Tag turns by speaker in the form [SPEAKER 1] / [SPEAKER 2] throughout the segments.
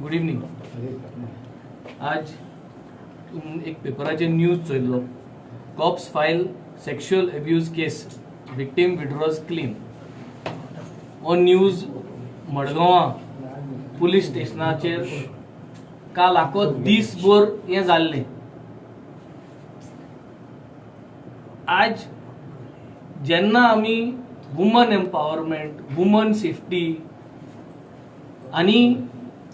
[SPEAKER 1] Good evening. आज एक पेपराचे न्यूज चयल्लो. Cops file sexual abuse case, victim withdraws claim. हो न्यूज मडगांवा पुलीस स्टेशनाचेर काल आखो दीसभर हें जाल्लें. आज जेन्ना आमी वुमन एम्पावरमेंट, वुमन सेफ्टी आणि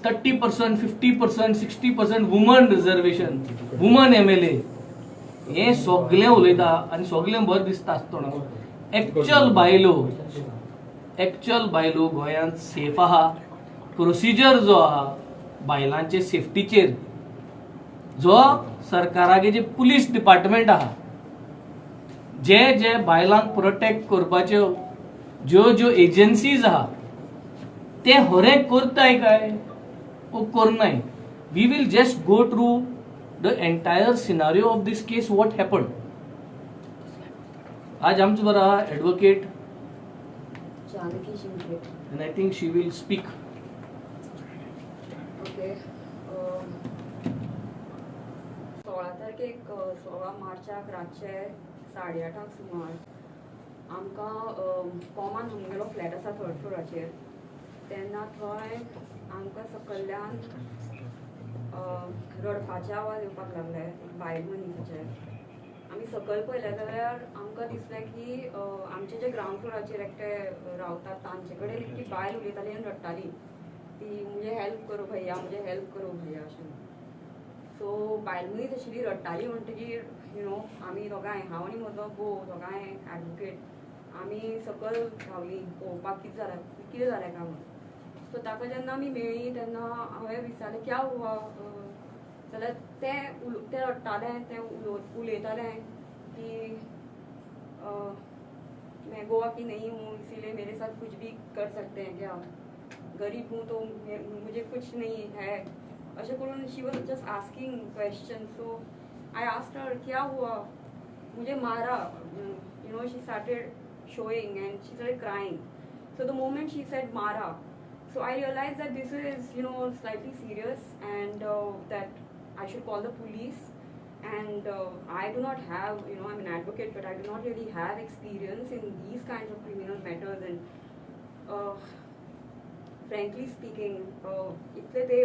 [SPEAKER 1] 30%, 50%, 60% वुमन रिजर्वेशन, वुमन MLA हे सगळें उलयता आनी सगळें बरें दिसता आसतना एक्चुअल बायलो गोंयांत सेफ आहा. प्रोसिजर जो आहा बायलांचे सेफ्टीचेर, जो सरकारागे जे पुलीस डिपार्टमेंट आहा, जे बायलांक प्रोटेक्ट करपाच्यो ज्यो एजन्सीज आहा ते हरें करताय काय वो करनाय. We will just go through the entire scenario of this case, what happened. आज आमचे बरो आहा advocate and I think she will speak.
[SPEAKER 2] Okay. 16 तारखेक 16 मार्चाक रातचे 8:30 सुमार आमकां कॉमान आमगेलो फ्लॅट आसा 3rd फ्लोराचेर. तेन्ना थंय आमकां सकयल्यान रडपाचे आवाज येवपाक लागले बायल मनीसाचे. आमी सकयल पळयलें जाल्यार आमकां दिसलें की आमचे जे ग्रावंड फ्लोराचेर एकटे रावतात तांचे कडेन एकटी बायल उलयताली आनी रडटाली. ती मुझे हेल्प करो भैया, मुझे हेल्प करो भैया अशें. सो बायल मनीस आशिल्ली रडटाली म्हणटकीर आमी दोगांय, हांव आनी म्हजो घोव दोगांय एडवोकेट, आमी सकयल रावलीं पळोवपाक कितें जालें काय म्हणून. सो ताका जेन्ना आमी मेळ्ळीं तेन्ना हांवें विचारलें क्या हुआ, जाल्यार ते रडटालें, ते उलयतालें की मैं गोवा की नहीं हूँ इसीलिए मेरे साथ कुछ भी कर सकते हैं क्या, गरीब हूँ तो मुझे कुछ नहीं है अशें करून. She was just asking question. So I asked her क्या हुआ, मुझे मारा. She started showing and she started crying. So the moment she said Mara, so I realized that this is slightly serious and that I should call the police. And I do not have, I'm an advocate, but I do not really have experience in these kinds of criminal matters. And frankly speaking, इतले ते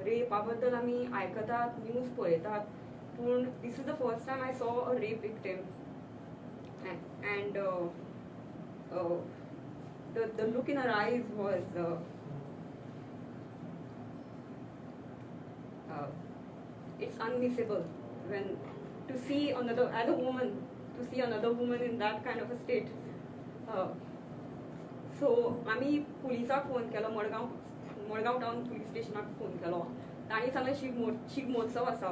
[SPEAKER 2] rape बद्दल आमी आयकतात, news पळयतात, पूण this is the first time I saw a rape victim. And the look in her eyes was it's unmissable. When to see another, as a woman, to see another woman in that kind of a state. So आमी पुलिसाक phone केलो, Madgaon town police स्टेशनाक phone केलो. तांणी सांगलें शिग महोत्सव आसा,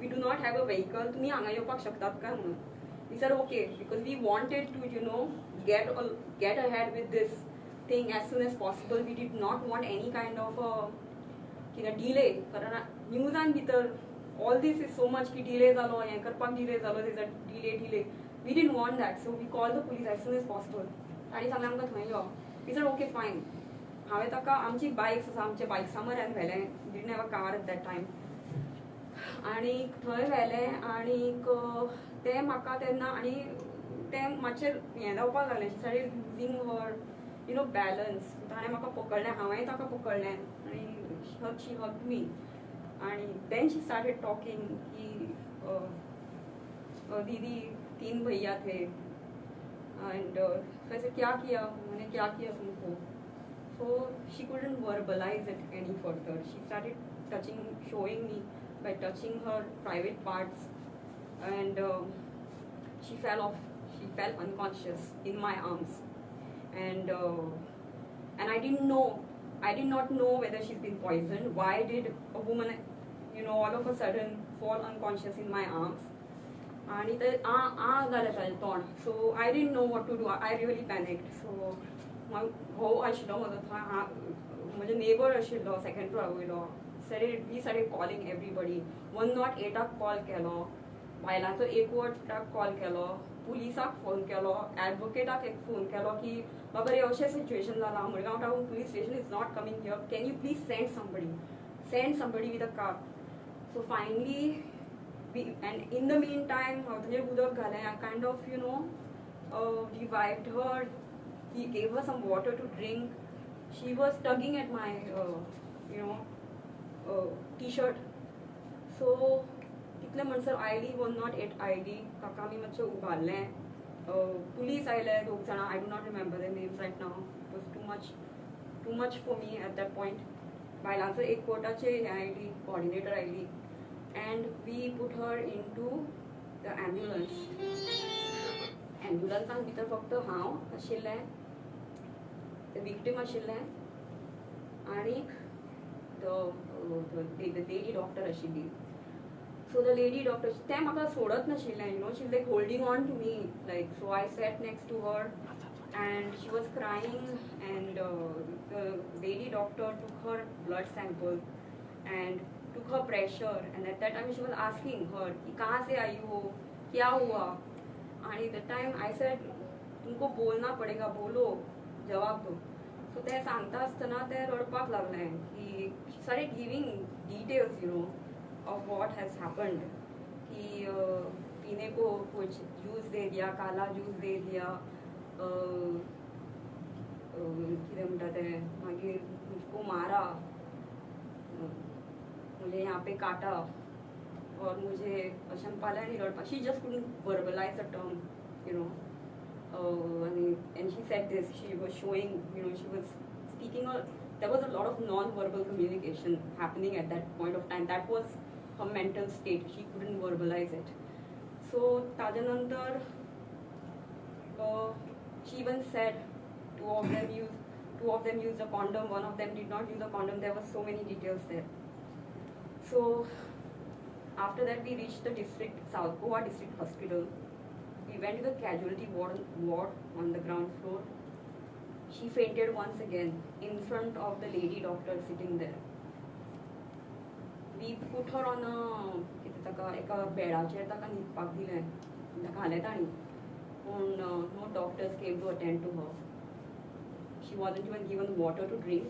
[SPEAKER 2] we do not have a vehicle, तुमी हांगा येवपाक शकतात काय म्हणून. We said okay, because we wanted to get ahead with this thing as soon as possible. We did not want any kind of delay. कारण न्यूजान भितर all this is so much की delay जालो, हें करपाक delay जालो, there's a delay. We didn't want that, so we called the police as soon as possible. तांणी सांगलें आमकां थंय यो. We said okay fine. हांवें ताका आमची बायक्स आसा, आमचे बायक्सा मऱ्यान व्हेलें. didn't have a car at that time. आनी थंय व्हेलें आनीक ते म्हाका तेन्ना आनी ते मातशें हें जावपाक लागलें. She started losing her balance. ताणें म्हाका पकडलें, हांवेंय ताका पकडलें आनी शी हग्ड मी. आनी देन शी स्टार्टेड टॉकिंग की दीदी 3 भैया थे. एंड वैसे क्या किया, मैंने क्या किया तुमको. So she couldn't verbalise it any further. She started showing me by touching her private parts. And she fell unconscious in my arms. And I did not know whether she's been poisoned. Why did a woman all of a sudden fall unconscious in my arms? And it जालें तोंड. So I didn't know what to do. I really panicked. So my घोव आशिल्लो म्हजो neighbour आशिल्लो second floor वयलो. We started calling everybody. 108 call केलो, बायलांचो 1 call केलो, पुलिसाक phone केलो, एडवोकेटाक एक phone केलो की बाबा रे अशें सिच्युएशन जाला, Madgaon town police station is not coming here, can you please send somebody with a car. So finally and in the meantime हांव उदक घालें, I kind of revived her. He gave her some water to drink. She was tugging at my t-shirt. So कितले म्हणसर oily, 108 oily, ताका आमी मातशें उबारलें. Police आयले 2 जाणां, I do not remember their names right now. It was too much for me at that point. बायलांचो एक कोर्टाचे हे आयली, कोऑर्डिनेटर आयली, and we put her into the ambulance. एम्ब्युलन्सान भितर फक्त हांव आशिल्लें, विक्टीम आशिल्लें, आनीक the lady doctor आशिल्ली. So the lady doctor, ते म्हाका सोडत नाशिल्लें, she was like holding on to me, like, so I sat next to her and she was crying, and the lady doctor took her blood sample and took her pressure, and at that time she was asking her कि कहाँ से आई हो, क्या हुआ, and at that time I said तुमको बोलना पड़ेगा, बोलो, जवाब दो. So ते सांगता आसतना ते रडपाक लागलें की she started giving details of what has happened, कि पीने को कुछ जूस दे दिया, काला जूस दे दिया, कितें म्हणटा तें, मागीर मुझको मारा, मुझे यहाँ पे काटा, और मुझे अशें पालें आनी रडपा. She just couldn't verbalize a term, and she said this, she was showing, she was speaking, there was a lot of non-verbal communication happening at that point of time. That was her mental state, she couldn't verbalize it. So tajanantar she even said two of them used a condom, one of them did not use a condom. There were so many details there. So after that we reached the South Goa district hospital. We went to the casualty ward on the ground floor. She fainted once again in front of the lady doctor sitting there. We put her on एका बेडाचेर ताका न्हिदपाक दिलें, घालें तांणी, पूण no doctors came to attend to her. She wasn't even given water to drink.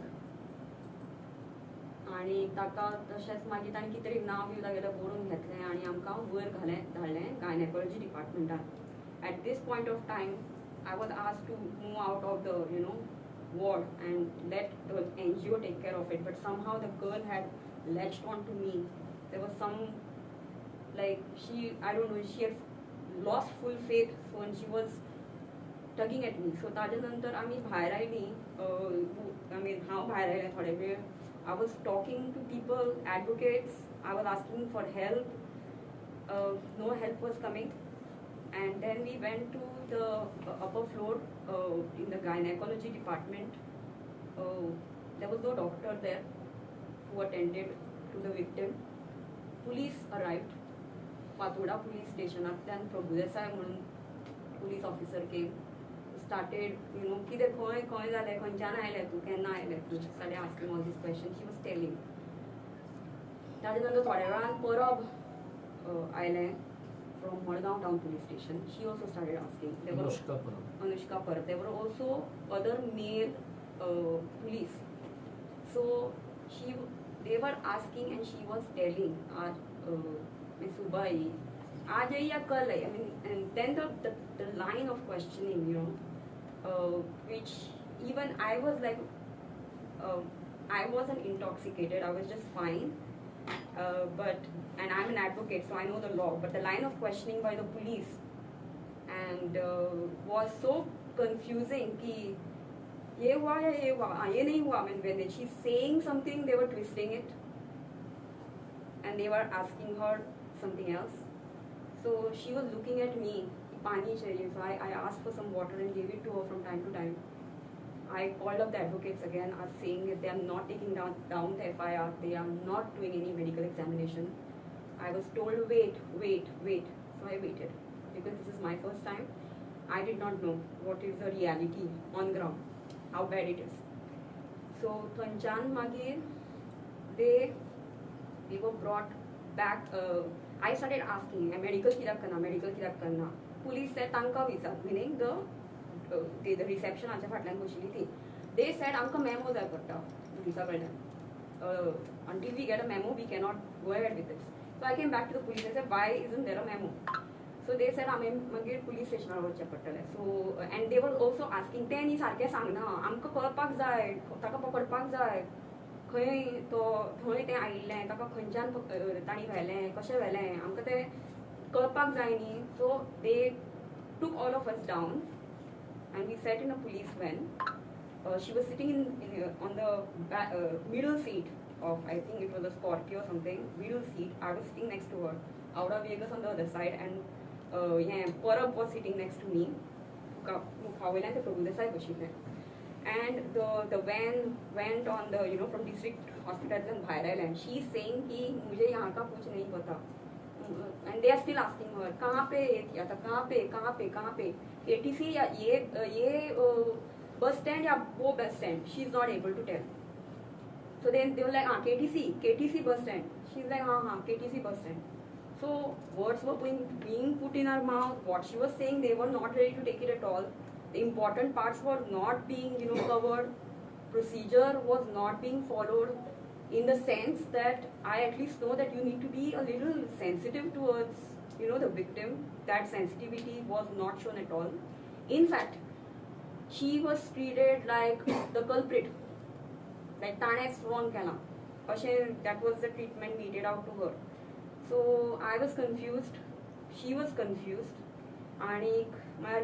[SPEAKER 2] आनी ताका तशेंच मागीर ताणें कितें तरी नांव बी तागेलें बरोवन घेतलें आनी आमकां वयर धाडलें gynaecology डिपार्टमेंटान. At this point of time, I was asked to move out of the ward and let the NGO take care of it, but somehow the girl had latched onto me. There was some, like, I don't know, she had lost full faith, so when she was tugging at me. So ताज्या आमी भायर आयलीं, हांव भायर आयलें थोडे वेळ. I was talking to people, advocates, I was asking for help. No help was coming. And then we went to the upper floor in the gynecology department. There was no doctor there who attended to the victim. Police arrived. Patoda police station. Then Prabhu Desai police officer came. Started, कितें खंय जालें, खंयच्यान आयलें तूं, केन्ना आयलें तूं, started asking all these questions. She was telling. ताजे नंतर थोड्या वेळान परब आयलें from Margao town police station. She also started asking. Anushka Parab. There were also other male police. So they were asking and she was telling Miss Ubai, aaj hai ya kal hai. I mean, and then the line of questioning, which even I was like, I wasn't intoxicated. I was just fine. And I'm an advocate, so I know the law, but the line of questioning by the police and was so confusing ki ye hua ya ye hua, ye nahi hua. I mean, when she's saying something, they were twisting it and they were asking her something else. So she was looking at me, pani chahiye. So I asked for some water and gave it to her from time to time. I called up the advocates again, saying that they are not taking down the FIR, they are not doing any medical examination. I was told, wait. So I waited, because this is my first time. I did not know what is the reality on ground, how bad it is. So Thanchan Magir, they were brought back. I started asking, medical kidak karna. police said तांकां विचार, meaning the receptionाच्या फाटल्यान बशिल्ली ती, they said आमकां memo जाय पडटा पुलिसा कडल्यान, until we get a memo we cannot go ahead with this. So I came back to the police and said why isn't there a memo? So they said आमी मागीर police स्टेशनार वचचें पडटलें. So and they were also asking, तें न्ही सारकें सांगना, आमकां कळपाक जाय, ताका पकडपाक जाय, खंय तो थंय तें आयिल्लें, ताका खंयच्यान तांणी व्हेलें, कशें व्हेलें, आमकां तें कळपाक जाय न्ही. So they took all of us down and we sat in a police van. She was sitting on the middle seat of, I think it was a Scorpio or something, middle seat. I was sitting next to her. Aura Vegas on the other side, and Parab was sitting next to me. Mukhawailan te Prabhu Desai bashile. And the van went on the, from district hospital and Bhairal, and she's saying कि मुझे यहाँ का कुछ नहीं पता. And they are still asking her, कहाँ पे ये किया था, कहाँ पे KTC या ये bus stand या वो bus stand. She's not able to tell. So then they were like, KTC bus stand. She's like, हाँ KTC bus stand. So words were being put in her mouth. What she was saying, they were not ready to take it at all. The important parts were not being, covered. Procedure was not being followed, in the sense that I at least know that you need to be a little sensitive towards, the victim. That sensitivity was not shown at all. In fact, she was treated like the culprit, like Tane's wrong kela. That was the treatment meted out to her. So I was confused, she was confused, and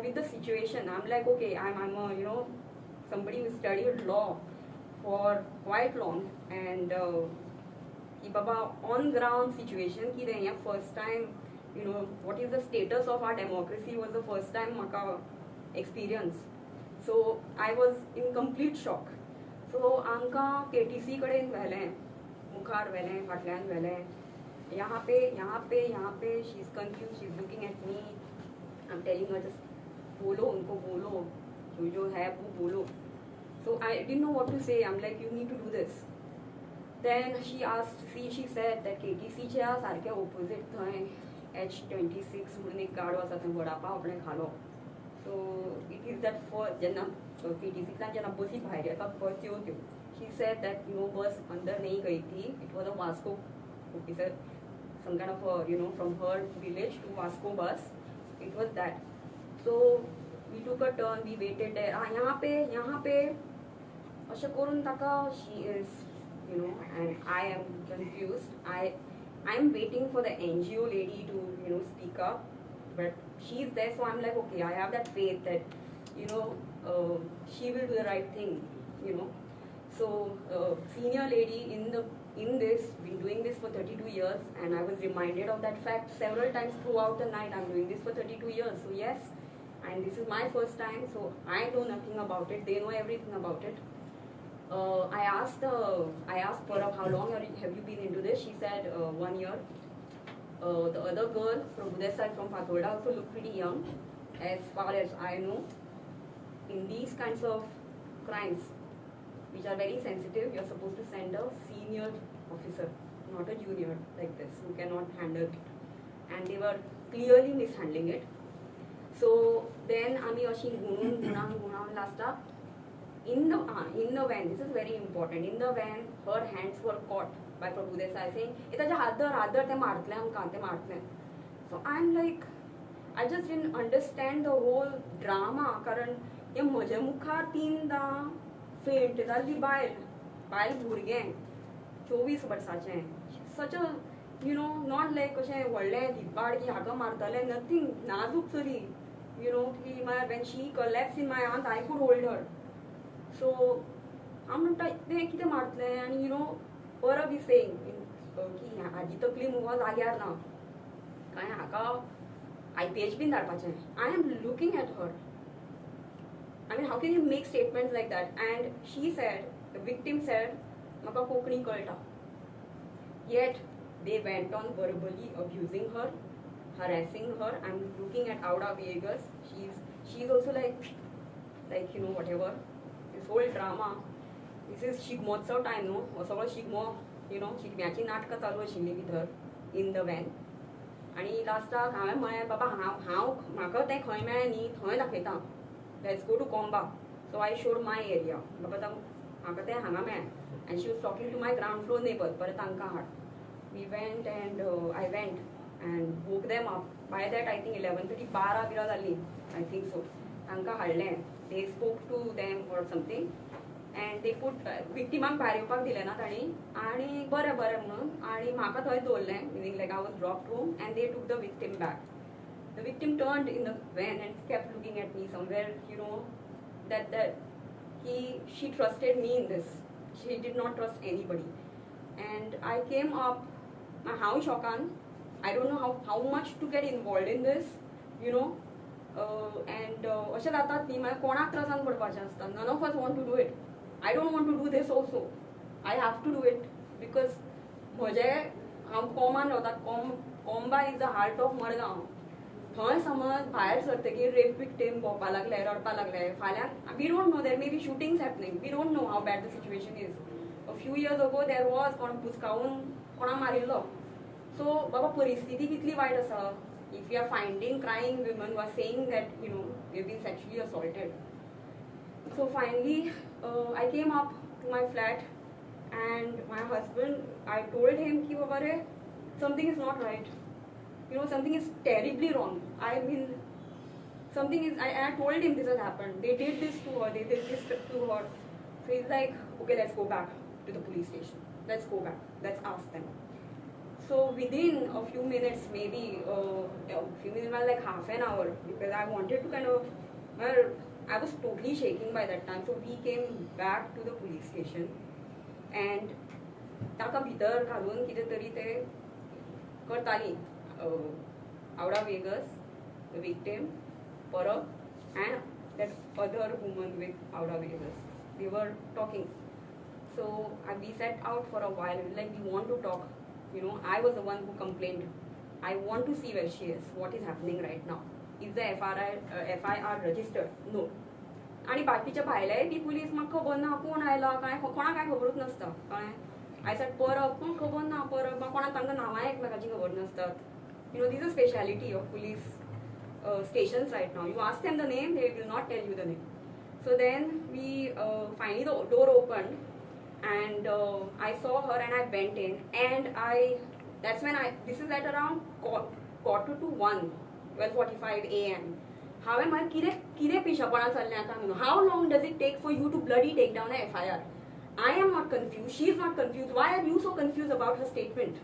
[SPEAKER 2] with the situation, I'm like, okay, I'm a, somebody who studied law for quite long, and on ground situation, first time, what is the status of our democracy was the first time Margao experience. So I was in complete shock. So आमकां KTC कडेन व्हेलें, मुखार व्हेलें, फाटल्यान व्हेलें. यहाँ पे she's confused, she's looking at me. I'm telling her, just बोलो उनको, बोलो जो है वो बोलो. So I didn't know what to say. I'm like, you need to do this. Then she said that KTC च्या सारख्या opposite थंय H26 म्हणून एक गाडो आसा, थंय वडापाव आपणें खालो. So it is that first जेन्ना KTCंतल्यान जेन्ना बसी भायर येतात पळय त्यो. She said that bus अंदर नहीं गई थी. It was a Vasco officer, some kind of a, from her village to Vasco bus. It was that. So we took a turn, we waited there. यहाँ पे अशें करून ताका, she is, and I am confused. I am waiting for the NGO lady to, speak up, but she's there, so I'm like, okay, I have that faith that, she will do the right thing, So senior lady in this, been doing this for 32 years, and I was reminded of that fact several times throughout the night. I'm doing this for 32 years, so yes, and this is my first time, so I know nothing about it. They know everything about it. I asked Parab, how long have you been into this? She said 1 year. The other girl from Budesai from Pathoda also looked pretty young. As far as I know, in these kinds of crimes, which are very sensitive, you're supposed to send a senior officer, not a junior like this, who cannot handle it. And they were clearly mishandling it. So then Ami Ashi Gunam last up. In the van, this is very important, in the van, her hands were caught by Prabhu Desai saying, so I'm like, I just didn't understand the whole drama. Karan ye म्हज्या मुखार तीनदां फेंट जाल्ली बायल भुरगें 24 वर्साचें, such a, not like अशें व्हडलें धिब्बाड की हाका मारतले, nothing, नाजूक चली, की when she collapsed in my arms, I could hold her. So हांव म्हणटा तें कितें मारतलें, आनी Parab is saying की हाजी तकली मुगो जाग्यार ना, काय हाका IPH बीन धाडपाचें. I am looking at her. I mean, how can you make statements like that? And she said, the victim said, म्हाका कोंकणी कळटा. Yet they went on verbally abusing her, harassing her. I'm looking at Aura Vegas. She's also like whatever. This whole drama. This is Shigmotsav time, no? सगळं शिगमो, शिगम्याची नाटकां चालू आशिल्लीं भितर in the van. आनी लास्टाक हांवें म्हळें बाबा हांव म्हाका तें खंय मेळ्ळें न्ही थंय दाखयता, let's go to Comba. So I showed my area, बाबा म्हाका तें हांगा मेळ्ळें. And she was talking to my ground floor neighbour, बरें तांकां हाड. We went and I went and woke them up. By that I think 11:30 12 जाली, आय थिंक सो. तांकां हाडलें, they spoke to them or something and they put विक्टिमाक भायर येवपाक दिलें ना तांणी, आनी बरें बरें म्हणून आनी म्हाका थंय दवरलें, meaning like I was drop room and they took the victim back. The victim turned in the van and kept looking at me somewhere, you know, that she trusted me in this. She did not trust anybody. And I came up, how shockan. I don't know how much to get involved in this, you know. And अशें जातात न्ही, मागीर कोणाक त्रासान पडपाचें आसता. None of us want to do it. I don't want to do this also. I have to do it because हांव कॉमान रावता. Comba is the heart of Margao. थंय समज भायर सरतकीर रेप विक्टीम भोंवपा लागले, रडपा लागले, फाल्यां we don't know, there may be shootings happening, we don't know how bad the situation is. A few years ago there was कोण पुस्कावून कोणाक मारिल्लो. सो बाबा परिस्थिती कितली वायट आसा. If you are finding crying women who are saying that you know you been sexually assaulted. So finally I came up to my flat and my husband, I told him ki baba re something is not right, you know, something is terribly wrong. I mean something is, I told him this has happened, they did this to her, they did this to her. So he's like, okay, let's go back to the police station, let's go back, let's ask them. So within a few minutes, maybe like half an hour, because I wanted to kind of, well, I was totally shaking by that time. So we came back to the police station and ताका भितर घालून कितें तरी ते करताली. Aura Vegas, the victim, Parab, and that other woman with Aura Vegas. They were talking. So we sat out for a while, like we want to talk. You know, I was the one who complained. I want to see where she is, what is happening right now. Is the FIR registered? No. आणि बाकीच्या भायल्याय B police म्हाका खबर ना कोण आयला काय, कोणाक काय खबरूच नासता कळ्ळें. आय सेड परब, कोण खबर ना परब, कोणाक तांकां नांवां एकमेकाची खबर नासतात. You know, this a speciality of police stations right now. You ask them the name, they will not tell you the name. So then we finally the door opened and I saw her and I went in and that's when this is at around quarter to 1, 12:45 a.m. हांवें मागीर कितें पिशापणां चल्लें आतां म्हणून. How long does it take for you to bloody take down a FIR? I am not confused, she is not confused. Why are you so confused about her statement?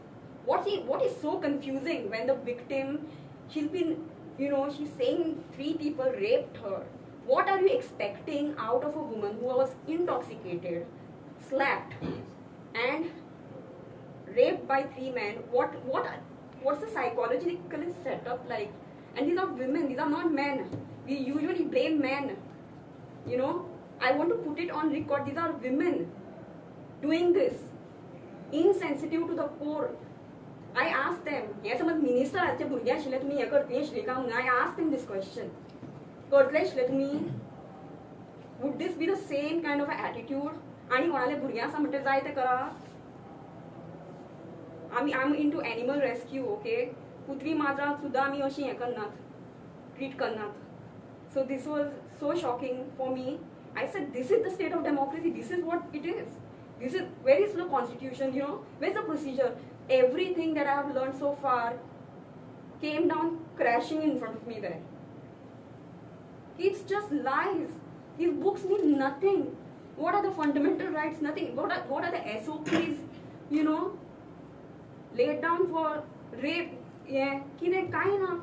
[SPEAKER 2] What is so confusing when the victim, she's been, you know, she's saying 3 people raped her. What are you expecting out of a woman who was intoxicated, slapped and raped by 3 men? What's the psychological setup like? And these are women, these are not men. We usually blame men. You know, I want to put it on record. These are women doing this. Insensitive to the core. I asked them, हे समज मिनिस्टराचे भुरगे आशिल्ले तुमी हे करतली आशिल्ली काय म्हणून. I asked them this question. करतले आशिल्ले तुमी? Would this be the same kind of attitude? आनी कोणाले भुरगे आसा म्हणटा जाय ते करा. I'm into animal rescue, okay? कुत्री माजरांक सुद्दां आमी अशी हें करनात, ट्रीट करनात. So this was so shocking for me. I said, this is the state of democracy, this is what it is. This is, where is the constitution, you know, where's the procedure? Everything that I have learned so far came down crashing in front of me there. It's just lies. These books mean nothing. What are the fundamental rights? Nothing. What are the SOPs, you know, laid down for rape? Yeah, कितें कांय ना.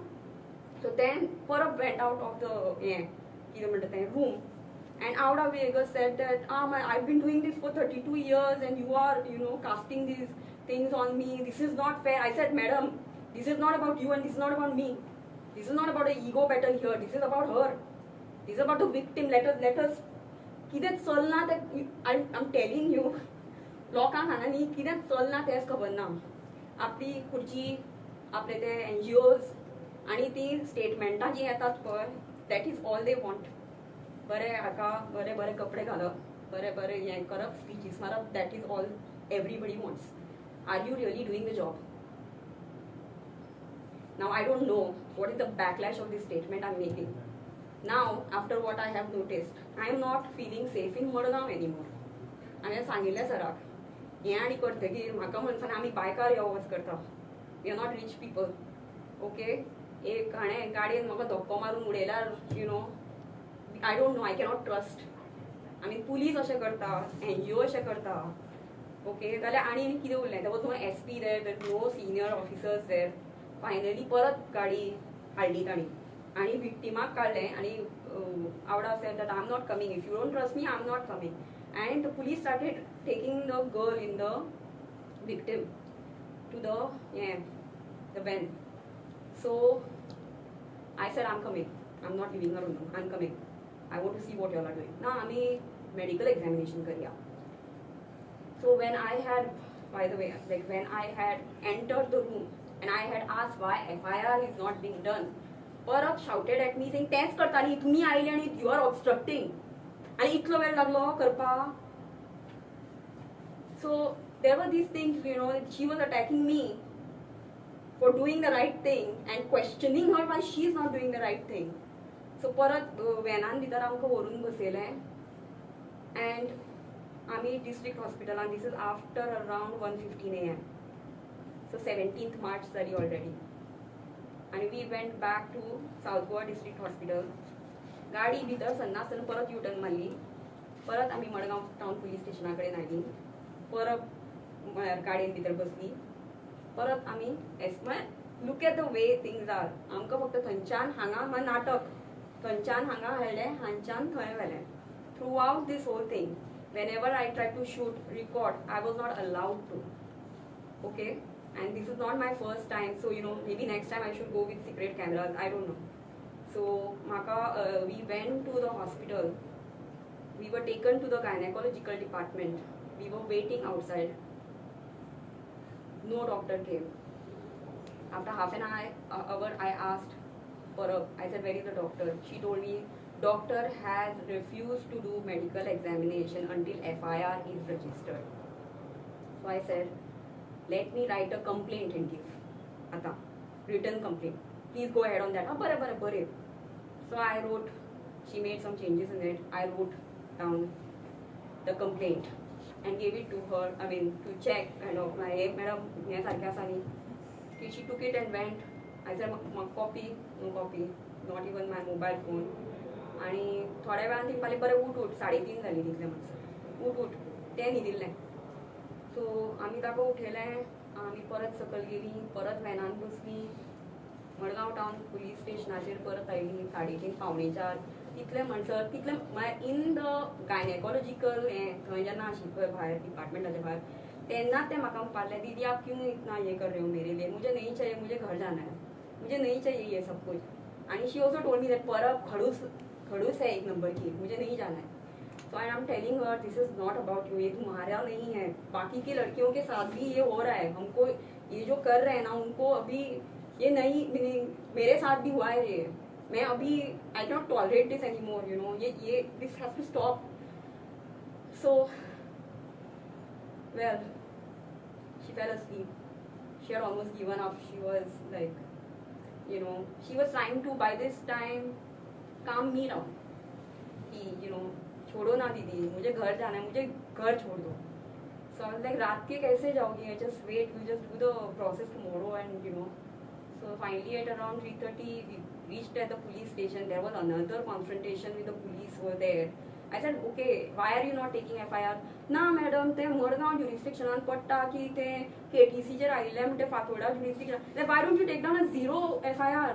[SPEAKER 2] So then Parab went out of the कितें म्हणटा तें room and Aura Vegas said that I've been doing this for 32 years and you are, you know, casting these things on me. This is not fair. I said, madam, this is not about you and this is not about me. This is not about an ego battle here. This is about her. This is about the victim. Let us कितें चलना तें, I'm telling you, लोकांक हांगा न्ही कितें चलना तेंच खबर ना. आपली खुर्ची, आपले ते NGOs आणि ती स्टेटमेंटां जी येतात पळय, that is all they want. बरे हाका बरे बरे कपडे घालप, बरे बरे हें करप, स्पीचीस मारप, that is all everybody wants. Are you really doing the job? Now I don't know what is the backlash of this statement I'm making. Now, after what I have noticed, I am not feeling safe in Margao anymore. हांवें सांगिल्लें सराक हें आनी करतकीर म्हाका म्हणसान आमी बायकार यो वच करता. We are not rich people. Okay, एक हाणें गाडयेन म्हाका धक्को मारून उडयल्यार I don't know, I cannot trust. आमी पुलीस अशें करता, NGO अशें करता. ओके, जाल्यार आनी कितें उरलें? There was no SP there no senior officers there. Finally परत गाडी हाडली ताणी आनी विक्टिमाक काडलें आनी आवडा said that I am not coming. If you don't trust me, I am not coming. And the police started taking the girl in the victim to the van. So I said, I'm coming. I'm not leaving her alone. I'm coming. I want to see what you all are doing. Now, I medical examination kariya. So when I had, by the way, like when I had entered the room and I had asked why FIR is not being done, Parak shouted at me saying, "Test kartani, tumhi aile and you are obstructing." आणि इतलो वेळ लागलो करपाक. So there were these things, you know, she was attacking me for doing the right thing and questioning her why she is not doing the right thing. So परत वॅनान भितर आमकां व्हरून बसयलें and आमी डिस्ट्रिक्ट हॉस्पिटलान. This is after around 1:15 AM. So 17th March जाली already आनी we went back to south Goa district hospital. गाडी भितर सन्नासतना परत युटर्न मारली. परत आमी मडगांव टाउन पुलीस स्टेशना कडेन आयली. परत म्हळ्यार गाडयेन भितर बसली. परत आमी look at the way things are. आमकां फक्त थंयच्यान हांगा नाटक, थंयच्यान हांगा हाडलें, हांगच्यान थंय व्हेलें. Throughout this whole thing, whenever I tried to shoot, record, I was not allowed to. Okay, and this is not my first time, so you know, maybe next time I should go with secret cameras. I don't know. So we went to the hospital. We were taken to the gynecological department. We were waiting outside. No doctor came. After half an hour, I asked Parab. I said, "Where is the doctor?" She told me, "Doctor has refused to do medical examination until FIR is registered." So I said, "Let me write a complaint and give. Ata, written complaint. Please go ahead on that." Bare. So I wrote, she made some changes in it. I wrote down the complaint and gave it to her, to check. And madam, she took it and went. I said, "Copy, no copy, not even my mobile phone." आणि थोड्या वेळान ती म्हणपाली, "बरें उठ 3:30 जाली तितले म्हणसर उठ तें न्ही दिल्लें." सो आमी ताका उठयलें. आमी परत सकयल गेली. परत वॅनान बसली. मडगांव टाउन पुलीस स्टेशनाचेर परत आयली. 3:30 4:45 तितले म्हणसर म्हळ्यार इन द गायनेकोलॉजिकल थंय जेन्ना आशिल्ले भायर डिपार्टमेंटाच्या भायर, तेन्ना ते म्हाका म्हणपाले, "दीदी आप क्यों इतना ये कर रहे हो मेरे लिए? मुझे नहीं चाहिए, मुझे घर जाना है, मुझे नहीं चाहिए ये सब कुछ." आणि she also told me that परब खड़ूस है एक नंबर की, मुझे नहीं जाना है. So I am telling her, this is not about you. ये तुम्हारा नहीं है, बाकी की लड़कियों के साथ भी ये हो रहा है. हमको ये जो कर रहे हैं ना, उनको अभी ये नहीं, मेरे साथ भी हुआ है ये. मैं अभी I cannot tolerate this anymore, you know. ये this has to stop. So well, she fell asleep. She had almost given up. She was like, you know, she was trying to by this time calm me down. You know, छोड़ो ना दीदी, मुझे घर जाना है, मुझे घर छोड़ दो. So I was like, रात के कैसे जाओगी? Just wait, we'll just do the process tomorrow, and you know. So finally at around 3:30 we reached at the police station. There was another confrontation with the police over there. I said, "Okay, why are you not taking FIR?" "ना madam, ते Madgaon jurisdictionan पडटा की ते KTC chair आयिल्ले म्हणटे Fatorda jurisdiction. Like, why don't you take down a 0 FIR?"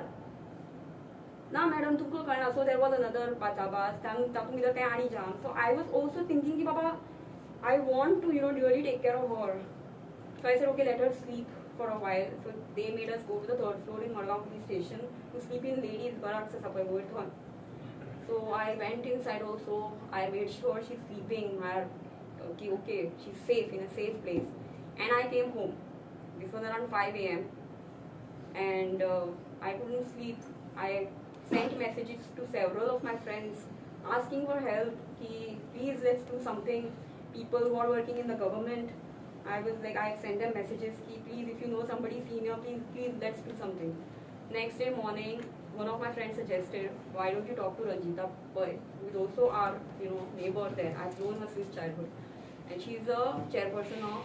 [SPEAKER 2] "ना madam, तुमकां कळना." So there was another पाचाबाज. तातूंत भितर तें आनी जाम. So I was also thinking की बाबा, I want to, you know, really take care of her. So I said, "Okay, let her sleep for a while." So they made us go to the 3rd floor in Margao police station to sleep in ladies' barracks. So I went inside also. I made sure she's sleeping. Okay, she's safe, in a safe place. And I came home. This was around 5 AM. And I couldn't sleep. I sent messages to several of my friends asking for help. Please, let's do something. People who are working in the government, I was like, I sent them messages. Please, if you know somebody senior, please, let's do something. Next day morning, one of my friends suggested, why don't you talk to Ranjita Pai, who is also our neighbor there. I've known her since childhood, and she's a chairperson of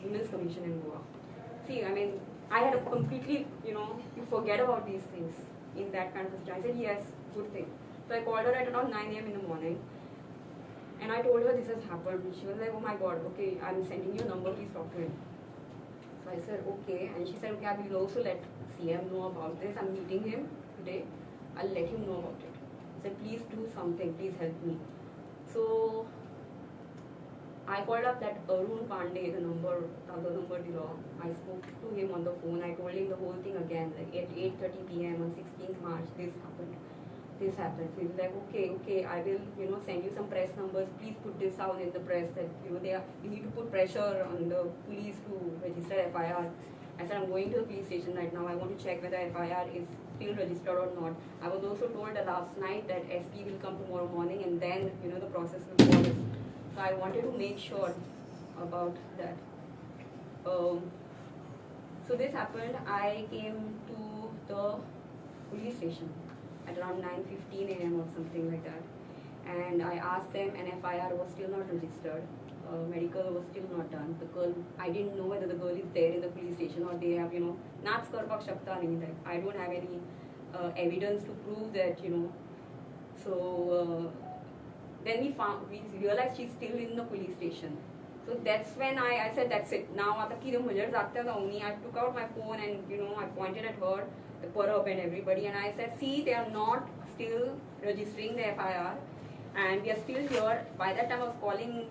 [SPEAKER 2] Women's Commission in Goa. See, I mean, I had a completely, you forget about these things in that kind of a situation. I said, yes, good thing. So I called her at around 9 a.m. in the morning, and I told her this has happened. She was like, oh my God, okay, I'm sending you a number, please talk to him. So I said, okay, and she said, okay, I will also let CM know about this. I'm meeting him today. I'll let him know about it. I said, please do something, please help me. So I called up that Arun Pandey, the other number below. I spoke to him on the phone. I told him the whole thing again, like at 8:30 p.m. on 16th March, this happened. So he was like, okay, I will, send you some press numbers. Please put this out in the press that, you need to put pressure on the police to register FIR. I said, I'm going to the police station right now. I want to check whether FIR is still registered or not. I was also told that last night that SP will come tomorrow morning and then, the process will follow. So I wanted to make sure about that. So this happened. I came to the police station at around 9:15 a.m. or something like that. And I asked them, and FIR was still not registered. Medical was still not done. The girl, I didn't know whether the girl is there in the police station or they have, Nats karpak shakta nahi hai. I don't have any evidence to prove that, So then we realized she's still in the police station. So that's when I said, that's it. Now, I took out my phone and, I pointed at her, the Parab and everybody, and I said, see, they are not still registering the FIR, and we are still here. By that time, I was calling,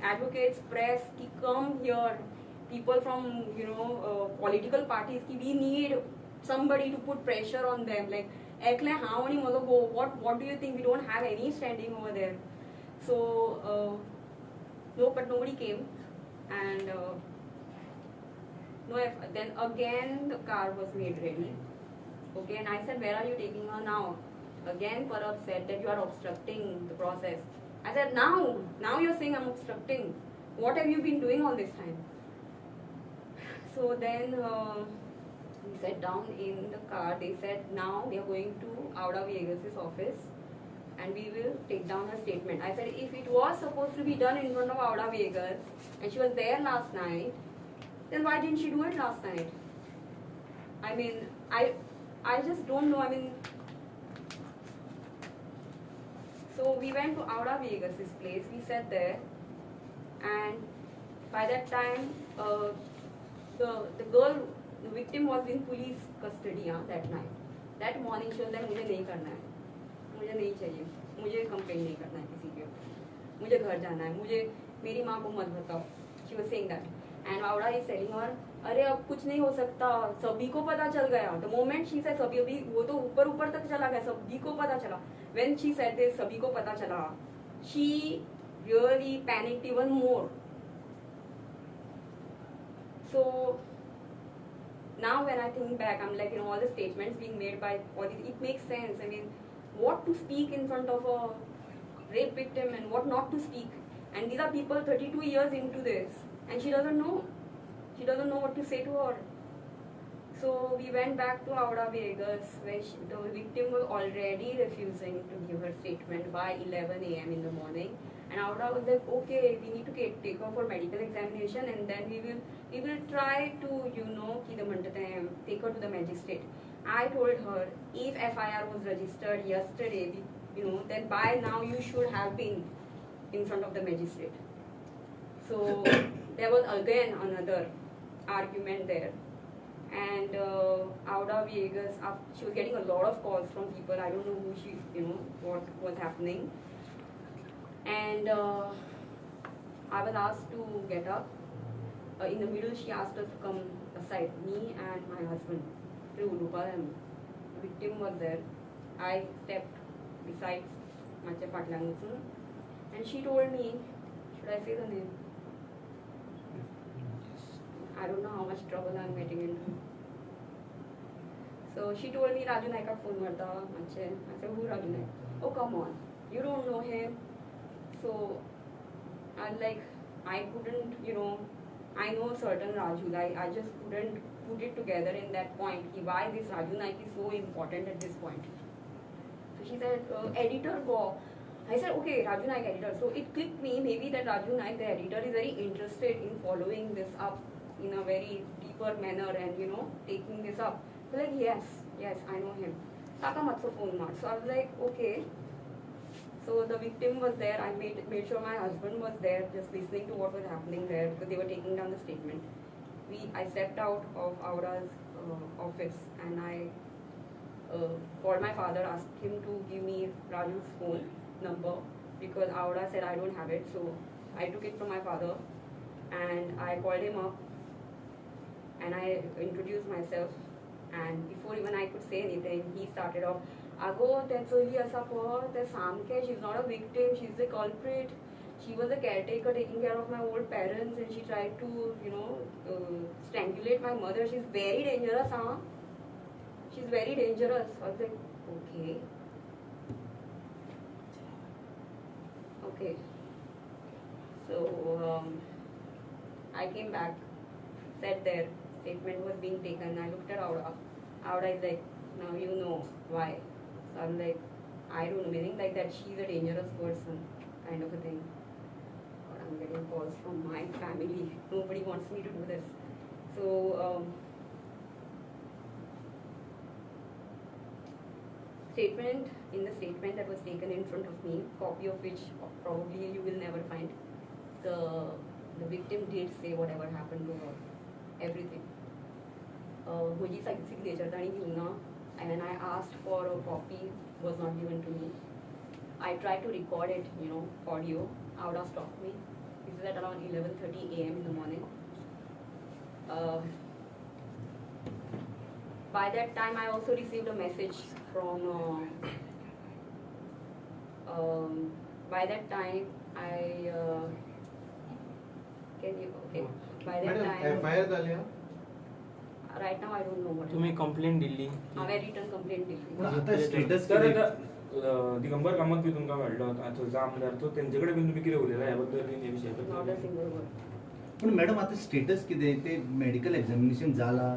[SPEAKER 2] advocates, press, ki come here, people from, political parties, ki we need somebody to put pressure on them. Like, what do you think? We don't have any standing over there. So, no, but nobody came, and then again the car was made ready. Okay, and I said, where are you taking her now? Again, Parab said that you are obstructing the process. I said, now you're saying I'm obstructing. What have you been doing all this time? So then we sat down in the car. They said, now we are going to Auda Viegas' office and we will take down her statement. I said, if it was supposed to be done in front of Auda Viegas and she was there last night, then why didn't she do it last night? I mean, I just don't know. I mean, so we went to Auda Viegas' place. We sat there, and by that time, the girl, the victim was in police custody that night. That morning she was like, मुझे नहीं करना है, मुझे नहीं चाहिए, मुझे complain नहीं करना है किसी के ऊपर, मुझे घर जाना है, मुझे मेरी माँ को मत बताओ. She was saying that, and Auda is telling her, अरे अब कुछ नहीं हो सकता, सभी को पता चल गया. The moment she said सभी, अभी वो तो ऊपर तक चला गया, सभी को पता चला. When she said this, सभी को पता चला, she really panicked even more. So now when I think back, I'm like, all the statements being made by all these, it makes sense. I mean, what to speak in front of a rape victim and what not to speak. And these are people 32 years into this, and she doesn't know. She doesn't know what to say to her. So we went back to Auda Vegas, where the victim was already refusing to give her statement by 11 a.m. in the morning. And Auda was like, okay, we need to take her for medical examination, and then we will try to, take her to the magistrate. I told her, if FIR was registered yesterday, then by now you should have been in front of the magistrate. So there was again another argument there. And Auda Viegas, she was getting a lot of calls from people. I don't know who she, what was happening. And I was asked to get up. In the middle, she asked us to come aside, me and my husband. The victim was there. I stepped beside Macha Patlangusun, and she told me, should I say the name? I don't know how much trouble I'm getting into. So she told me, Raju Naika phone marta. I said, who Raju Naik? Oh, come on. You don't know him. So I couldn't, I know certain Raju, I just couldn't put it together in that point. Why this Raju Naik is so important at this point. So she said, editor go. I said, okay, Raju Naik editor. So it clicked me, maybe that Raju Naik, the editor, is very interested in following this up in a very deeper manner and, you know, taking this up. So like, yes, I know him. Taka matso phone mat. So I was like, okay. So the victim was there. I made sure my husband was there, just listening to what was happening there, because they were taking down the statement. I stepped out of Aura's office and I called my father, asked him to give me Raju's phone number, because Aura said I don't have it. So I took it from my father and I called him up and I introduced myself. And before even I could say anything, he started off, Ago, that's only Asapa, that's Samke, she's not a victim, she's the culprit. She was a caretaker taking care of my old parents and she tried to, you know, strangulate my mother. She's very dangerous, huh? She's very dangerous. I was like, okay. Okay. So, I came back, sat there, statement was being taken. I looked at Aura. Aura is like, now you know why. So I'm like, I don't know, meaning like that she's a dangerous person, kind of a thing. But I'm getting calls from my family. Nobody wants me to do this. So, in the statement that was taken in front of me, copy of which probably you will never find, the victim did say whatever happened to her, everything. Muji signature tani given, and I asked for a copy, was not given to me. I tried to record it, you know, audio. Aura stopped me. This is at around 11:30 a.m. in the morning. By that time, I also received a message from. By that time, I can you okay. By that time,
[SPEAKER 3] FIR
[SPEAKER 2] right now I don't know what.
[SPEAKER 4] तुम्ही complaint दिली
[SPEAKER 2] हांवें return complaint दिली.
[SPEAKER 3] आता status
[SPEAKER 5] तर Digambar Kamat B तुमकां मेळ्ळो थंयचो आमदार तो तेंचे कडेन बीन तुमी कितें उलयला ह्या बद्दल बीन हे विशया
[SPEAKER 2] Not a
[SPEAKER 5] बद्दल
[SPEAKER 2] single word.
[SPEAKER 3] पण मॅडम आता स्टेटस कितें ते मेडिकल एक्झामिनेशन जाला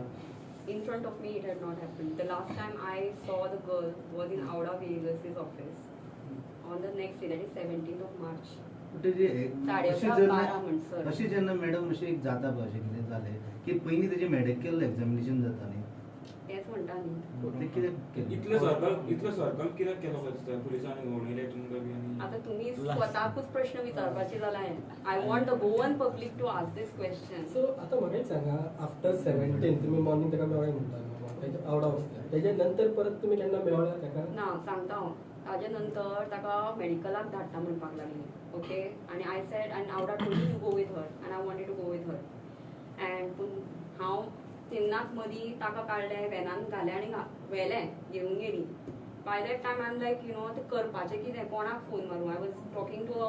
[SPEAKER 2] In front of me, it had not happened. The last time I saw the girl was in Aura Vegas's office on the next day, that is 17th of March.
[SPEAKER 3] अशी जेन्ना madam अशें एक जाता पळय अशें कितें जालें की पयलीं तेजें मेडिकल एक्झामिनेशन जाता न्ही
[SPEAKER 2] तेच म्हणटा न्ही.
[SPEAKER 3] ते कितें केलें
[SPEAKER 5] इतलो सर्कल कित्याक केलो काय दिसता पुलिसांनी घोवणयले तुमकां बी आनी
[SPEAKER 2] आता तुम्ही स्वतःकूच प्रश्न विचारपाचे जाल्यार I want the Goan public to ask this question.
[SPEAKER 6] So आता म्हाका एक सांगा आफ्टर 17 तुमी मॉर्निंग ताका मेळ्ळें म्हणटा तेजे आवडा वचता तेजे नंतर परत तुमी केन्ना मेळ्ळ्या ताका
[SPEAKER 2] ना सांगता हांव ताजे नंतर ताका मेडिकलाक धाडटा म्हणपाक लागली. ओके आनी आय सेड एंड आवडा told to go with her and I wanted to go with her and पूण हांव तेन्नाच मदीं ताका काडलें व्हॅनान घालें आनी व्हेलें घेवन गेली. By that time I am like you know तें करपाचें कितें कोणाक फोन मारूं. I was talking to a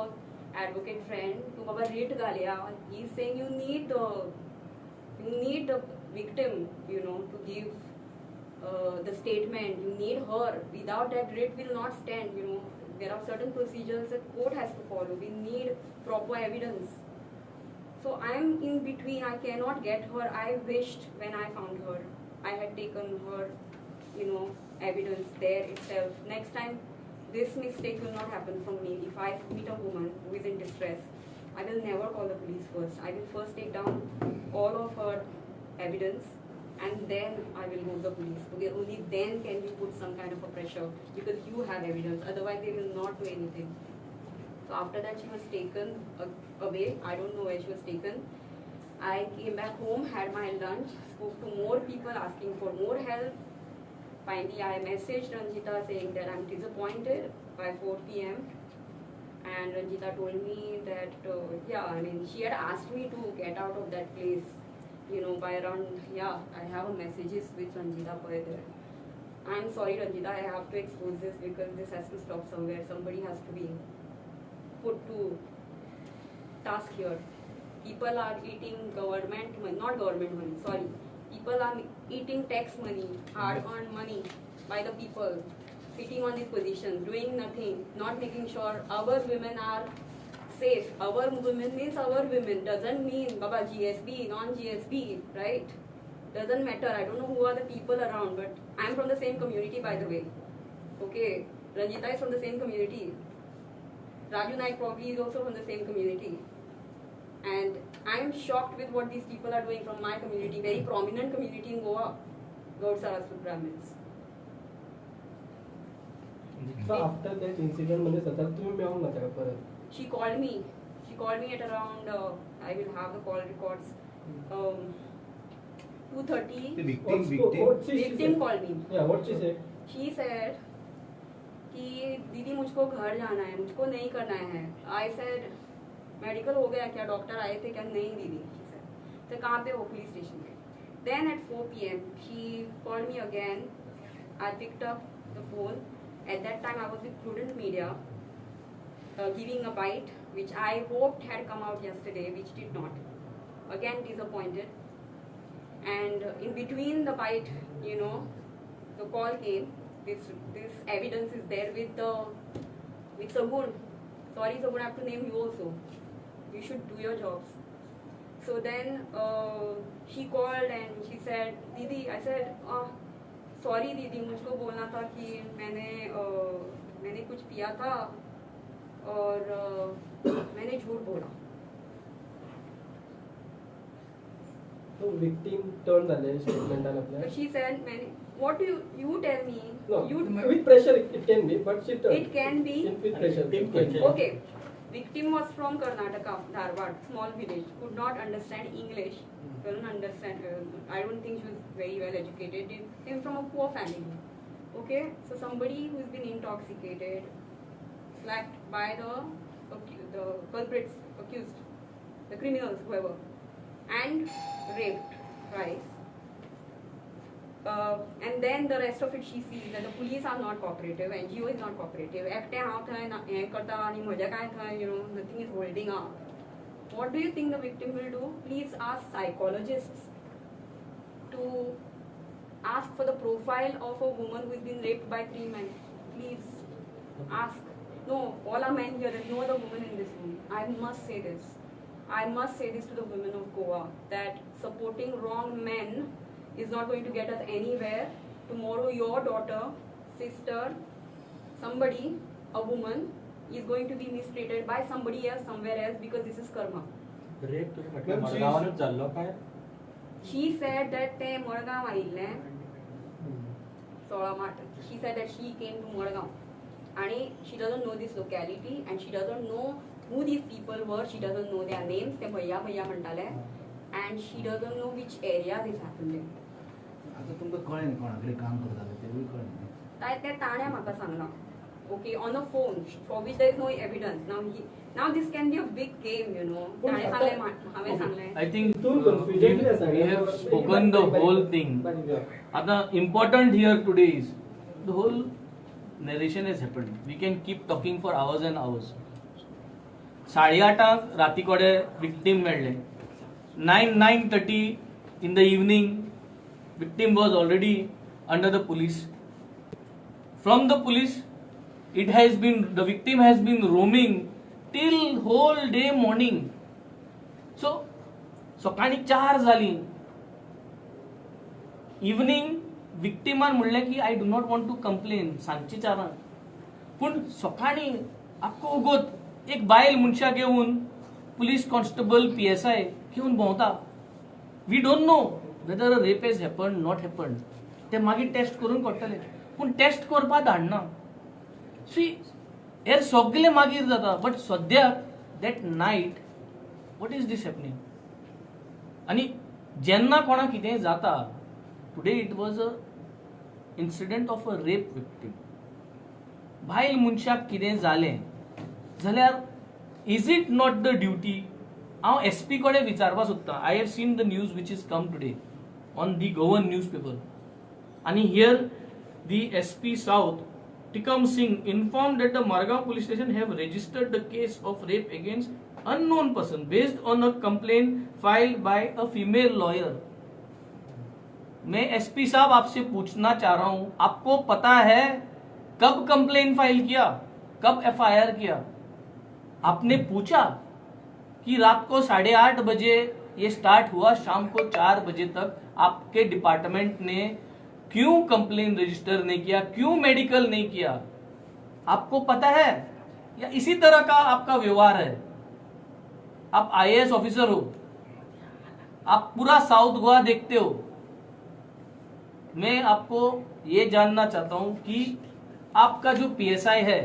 [SPEAKER 2] advocate friend तूं बाबा रीट घालया. He is saying you need the victim you know to give the statement. You need her. Without that, writ will not stand. You know, there are certain procedures that court has to follow. We need proper evidence. So I am in between. I cannot get her. I wished when I found her, I had taken her, you know, evidence there itself. Next time, this mistake will not happen from me. If I meet a woman who is in distress, I will never call the police first. I will first take down all of her evidence. And then I will go to the police. Because only then can you put some kind of a pressure, because you have evidence. Otherwise, they will not do anything. So after that, she was taken away. I don't know where she was taken. I came back home, had my lunch, spoke to more people asking for more help. Finally, I messaged Ranjita saying that I'm disappointed by 4 p.m. And Ranjita told me that, yeah, I mean, she had asked me to get out of that place. You know, by around, yeah, I have a messages with Ranjita Pai there. I'm sorry, Ranjita, I have to expose this because this has to stop somewhere. Somebody has to be put to task here. People are eating government money, not government money, sorry. People are eating tax money, hard-earned money by the people, sitting on these positions, doing nothing, not making sure our women are safe. Our women means our women. Doesn't mean Baba GSB, non-GSB, right? Doesn't matter. I don't know who are the people around, but I'm from the same community, by the way. Okay, Ranjita is from the same community. Raju Naik probably is also from the same community. And I'm shocked with what these people are doing from my community, very prominent community in Goa, Gaud Saraswat Brahmins.
[SPEAKER 6] So after that incident मध्ये सतत तुम्ही मिळवून नका परत.
[SPEAKER 2] She called me. She called me at around, I will have the call records, 2:30.
[SPEAKER 3] The
[SPEAKER 2] Victim called me.
[SPEAKER 6] Yeah, what she said?
[SPEAKER 2] She said कि दीदी मुझको घर जाना है, मुझको नहीं करना है. I said मेडिकल हो गया क्या, डॉक्टर आए थे क्या? नहीं दीदी. She said तो कहाँ पे हो? पुलिस स्टेशन पे. Then at 4 p.m. she called me again. I picked up the phone. At that time I was with Prudent Media, giving a bite which I hoped had come out yesterday, which did not. Again disappointed. And in between the bite, you know, the call came. This evidence is there with Sagun. Sorry Sagun, I have to name you also. You should do your jobs. So then she called and she said, Didi, I said, sorry दीदी, मुझको बोलना था कि मैंने कुछ पिया था और मैंने झूठ बोला.
[SPEAKER 6] So victim turn झाले statement आणि आपल्या.
[SPEAKER 2] But she said, what do you tell me?
[SPEAKER 6] No,
[SPEAKER 2] You
[SPEAKER 6] with pressure it can be, but she turned.
[SPEAKER 2] It can be.
[SPEAKER 6] With pressure. It can be.
[SPEAKER 2] Okay. Victim was from Karnataka, Dharwad, small village, could not understand English, couldn't understand, I don't think she was very well educated, came from a poor family. Okay, so somebody who's been intoxicated, slapped by the culprits, accused, the criminals, whoever, and raped twice. And then the rest of it she sees that the police are not cooperative, NGO is not cooperative. एकटे हाव थंय हे करता आणि म्हजे काय थंय, you know, nothing is holding up. What do you think the victim will do? Please ask psychologists to ask for the profile of a woman who has been raped by 3 men. Please ask. No, all are men here. There's no other woman in this room. I must say this. I must say this to the women of Goa, that supporting wrong men is not going to get us anywhere. Tomorrow your daughter, sister, somebody, a woman, is going to be mistreated by somebody else somewhere else because this is karma.
[SPEAKER 4] Rape तुम्ही म्हटलं मडगावानच झालं काय?
[SPEAKER 2] She said that ते मडगाव आयिल्ले 16 मार्च. She said that she came to Margao and she doesn't know this locality and she doesn't know who these people were. She doesn't know their names. ते भैया भैया म्हणताले and she doesn't know which area this happened in.
[SPEAKER 3] आता तुमकां कळ्ळें कोणाकडे काम करताले तेवूय कळ्ळें.
[SPEAKER 2] त्या ताण्या म्हाका Sangla. Okay, on a phone for which there is no evidence. Now this can be a big game, you know. ताणे सांगले, हांवें सांगले.
[SPEAKER 1] I think
[SPEAKER 6] we
[SPEAKER 1] have spoken the whole thing. आता important here today is the whole narration has happened. We can keep talking for hours and hours. 8:30 राती कोडे victim मेळ्ळे. 9:30 in the evening, victim was already under the police. From the police, the victim has been roaming till whole day morning. So, सकाळी 4 जाली. Evening, victiman म्हणले की I do not want to complain. सांजची 4. पण सकाळी आख्खो उगोत एक बायल मनशा घेऊन police constable, PSI घेऊन भोंवता. We don't know whether a rape has happened, not happened. ते मागीर टेस्ट करून कळटले. पण टेस्ट करपा धाडना. सी हेर सगळे मागीर जाता, बट सद्याक that night what is this happening? आनी जेन्ना कोणाक कितें जाता, today it was a incident of a rape victim. बायल मनशाक कितें जालें जाल्यार is it not the duty? हांव SP कडेन विचारपाक सोदतां. I have seen the news which is come today on the Goan news paper. आनी here the SP South, Tikam Singh, informed that the Margao police station have registered the case of rape against unknown person based on a complaint filed by a female lawyer. मैं SP साहब आपसे पूछना चाह रहा हूं, आपको पता है कब कंप्लेन फाइल किया, कब FIR किया? आपने पूछा कि रात को 8:30 बजे ये स्टार्ट हुआ, शाम को 4 बजे तक आपके डिपार्टमेंट ने क्यों कंप्लेन रजिस्टर नहीं किया, क्यों मेडिकल नहीं किया? आपको पता है या इसी तरह का आपका व्यवहार है? आप आईएएस ऑफिसर हो, आप पूरा साउथ गोवा देखते हो। मैं आपको ये जानना चाहता हूं कि आपका जो पीएसआई है,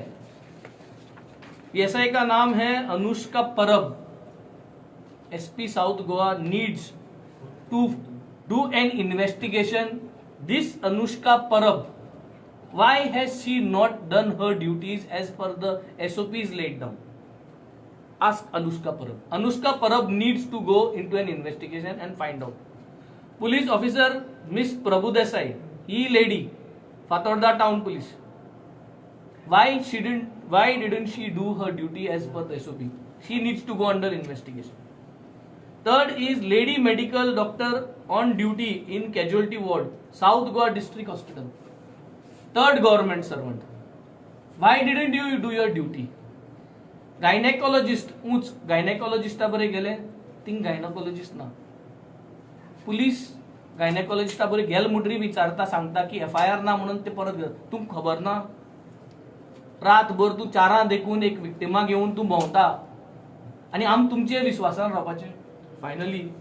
[SPEAKER 1] पीएसआई का नाम है Anushka Parab. SP south Goa needs to do an investigation this Anushka Parab. Why has she not done her duties as per the SOPs laid down? Ask Anushka Parab. Anushka Parab needs to go into an investigation and find out. Police officer Miss Prabhu Desai, lady, Fatorda Town Police. Why didn't she do her duty as per the SOP? She needs to go under investigation. Third is lady medical doctor on duty in casualty ward, South Goa District Hospital. Third government servant. Why didn't you do your duty? Gynecologist, gynecologist बरे गेले, thing gynecologist ना. Police gynecologist बरे गेल मुटरी विचारता सांगता की FIR ना म्हणून ते परत गेल. तुम खबर ना? रातभर तू चारा देखून एक विक्टिमा घेऊन तू भोंवता आणि आम तुमचे विश्वासान रावपाचे. Finally,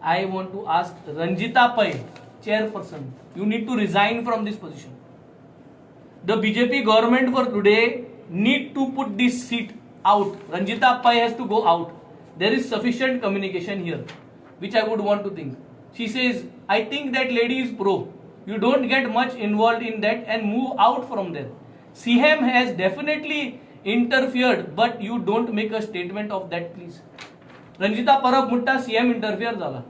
[SPEAKER 1] I want to ask Ranjita Pai, chairperson, you need to resign from this position. The BJP government for today need to put this seat out. Ranjita Pai has to go out. There is sufficient communication here, which I would want to think. She says, I think that lady is pro. You don't get much involved in that and move out from there. CM has definitely interfered, but you don't make a statement of that, please. Ranjita Parab म्हणता CM interfere झाला.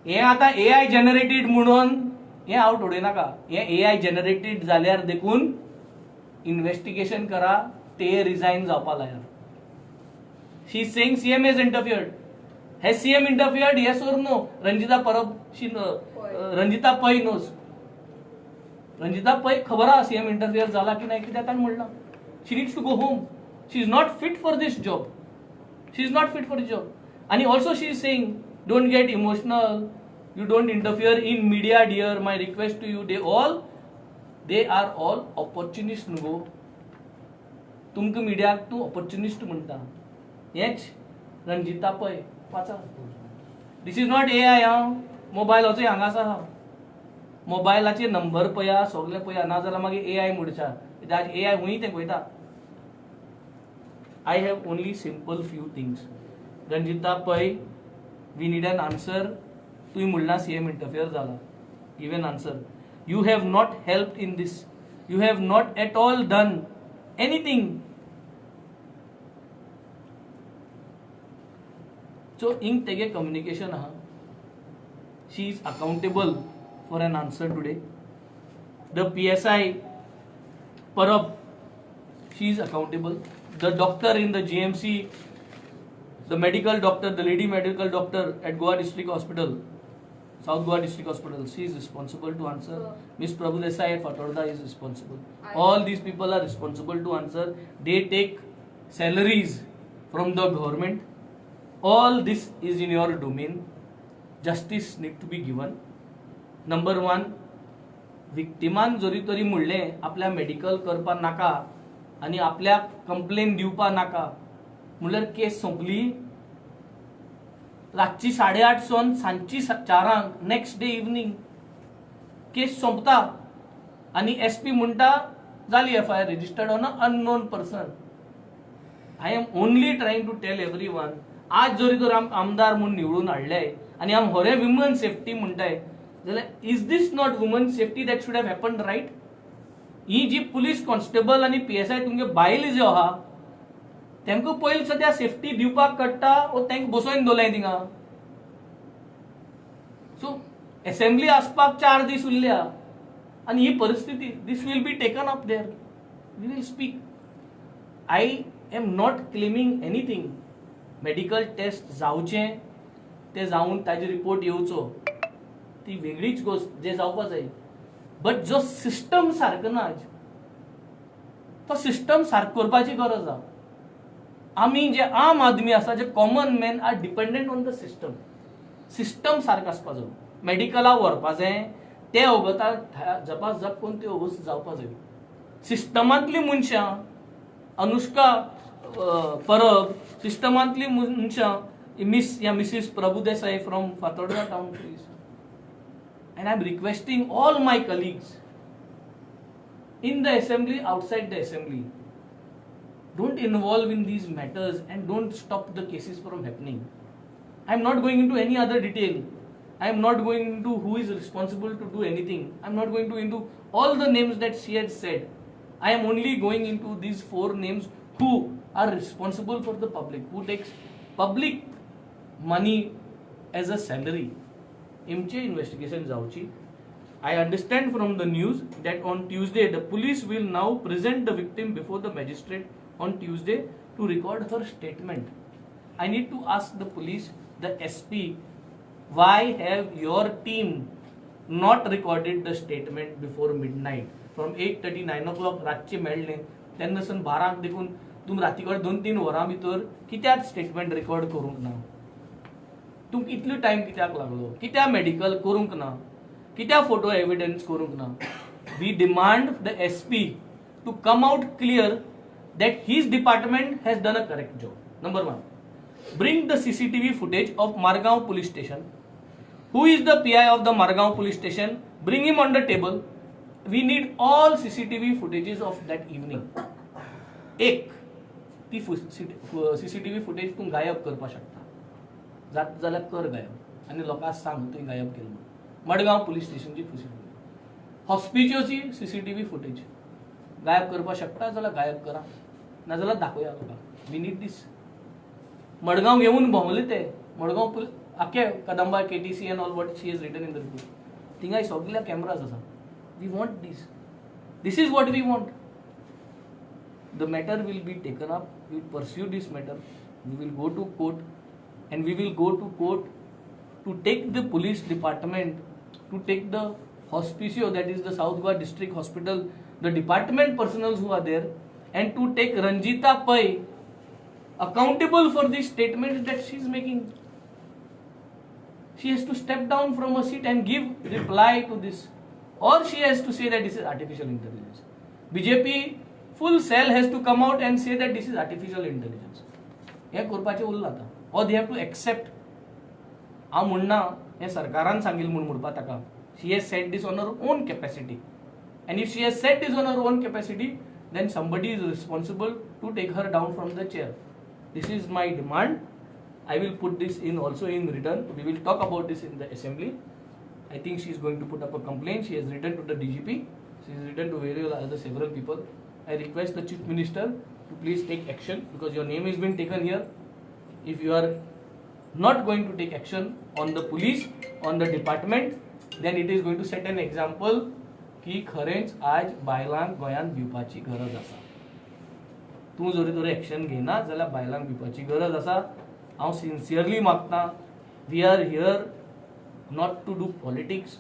[SPEAKER 1] हे आता AI generated म्हणून हे out होडे नाका. हे AI generated जाल्यार देखून investigation करा, ते resign जावपा लायक. She is saying CM has interfered. Has CM interfered? Yes or no? Ranjita Parab, Ranjita Pai knows. Ranjita Pai खबर हा CM interfere झाला की नाही कित्याक ताण म्हणला. She needs to go home. She is not fit for this job. She is not fit for the job. And also she is saying, don't get emotional. You don't interfere in media, dear. My request to you, they are all opportunists. नुगो तुमक मीडियाक तू opportunist म्हणता. हेच रंजिता पै वाचा. This is not AI हा. मोबायलाचो हांगासा हा. मोबायलाचे number पया, सगळे पया, ना जाल्यार मागीर AI म्हणचा. आज AI हुंय ते पळयता. I have only simple few things. Ranjita Pai, we need an answer. तुम्ही म्हणला CM interfere झाला. Give an answer. You have not helped in this. You have not at all done anything. So in tege communication aha. She is accountable for an answer today. The PSI Parab, she is accountable. The doctor in the GMC, the medical doctor, the lady medical doctor at Goa District Hospital, South Goa District Hospital, she is responsible to answer. Miss Prabhu Desai at Fatorda is responsible. All these people are responsible to answer. They take salaries from the government. All this is in your domain. Justice need to be given. Number one, victiman जरी तरी म्हणले आपल्या medical करपा नाका आणि आपल्या complain दिवपा नाका म्हणल्यार केस संपली. रातची 8:30 सोन सांजची 4 नेक्स्ट डे इवनिंग केस संपता आणि SP म्हणटा जाली FIR registered on a unknown person. I am only trying to tell everyone, आज जरी तर आमदार म्हणून निवडून हाडले आणि आम होरे विमन सेफ्टी म्हणटाय जाल्यार is this not woman safety that should have happened right? ही जी पुलीस कॉन्स्टेबल आणि PSI तुमगे बायल जो आहा तेमकां पयलीं सद्या सेफ्टी दिवपाक कट्टा ओ तेंक बसोवन दवरलें थिंगा. सो असेंब्ली आसपाक 4 दीस उरल्या आणि ही परिस्थिती, this will be taken up there. We will speak. I am not claiming anything. Medical test जावचे, ते जावन ताजे रिपोर्ट येवचो ती वेगळीच गोष्ट, जे जावपा जाय. बट जो सिस्टम सारको ना, तो सिस्टम सारको करपाची गरज आहा. आमी जे आम आदमी आसा, जे common man are dependent on the system. System सारको आसपा जाय. मेडिकलाक व्हरपा जाय, ते वगतार जपाजप करून ते वगत जावपा जाय. सिस्टमांतली मनशां, अनुष्का परब, सिस्टमांतली मनशां, Mrs Prabhudesai from Fatorda town please. And I'm requesting all my colleagues in the assembly, outside the assembly, don't involve in these matters and don't stop the cases from happening. I'm not going into any other detail. I'm not going into who is responsible to do anything. I'm not going into all the names that she had said. I am only going into these 4 names who are responsible for the public, who takes public money as a salary. Imche investigation जावची. I understand from the news that on Tuesday the police will now present the victim before the magistrate on Tuesday to record her statement. I need to ask the police, the SP, why have your team not recorded the statement before midnight? From 8:30, 9 o'clock रातचे मेळ्ळे तेन्नासून 12 देखून तुम रातीकड 2-3 वरां भितर कित्याक statement record करूंक ना? तुमकां इतलो टायम कित्याक लागलो? कित्याक मेडिकल करूंक ना? कित्याक फोटो एविडेंस करूंक ना? We demand the SP to come out clear that his department has done a correct job. Number 1, bring the CCTV footage of Margao police station. Who is the PI of the Margao police station? Bring him on the table. We need all CCTV footages of that evening. एक ती CCTV footage तूं गायब करपाक शकता. जात जाल्यार कर गायब आनी लोकांक सांग तुवें गायब केलें म्हणून. मडगांव पुलीस स्टेशनची CCTV, हॉस्पिटलची CCTV फुटेज गायब करपाक शकता जाल्यार गायब करा, नाजाल्यार दाखोवया लोकांक. वी नीड दीस. मडगांव घेवन भोंवले ते मडगांव पुलीस आख्खे Kadamba KTC and all what she has written in the report. थिंगाय सगळ्या कॅमेराज आसा. We want this. This is what we want. The matter will be taken up. We will pursue this matter. We will go to court, and we will go to court to take the police department, to take the hospicio, that is the South Goa District Hospital, the department personnel who are there, and to take Ranjita Pai accountable for the statements that she is making. She has to step down from her seat and give reply to this. Or she has to say that this is artificial intelligence. BJP full cell has to come out and say that this is artificial intelligence. हे करपाचे उरला आता. Or they have to accept. हांव म्हणना हे सरकारान सांगिल्लें म्हूण म्हणपा ताका. She has said this on her own capacity. And if she has said this on her own capacity, then somebody is responsible to take her down from the chair. This is my demand. I will put this in also in return. We will talk about this in the assembly. I think she is going to put up a complaint. She has written to the DGP. She has written to several people. I request the Chief Minister to please take action, because your name has been taken here. If you are not going to take action on the police, on the department, then it is going to set an example की खरेंच आज बायलांक गोंयांत भिवपाची गरज आसा. तूं जर action घेना जाल्यार बायलांक भिवपाची गरज आसा. हांव सिन्सियरली मागता. We are here not to do politics,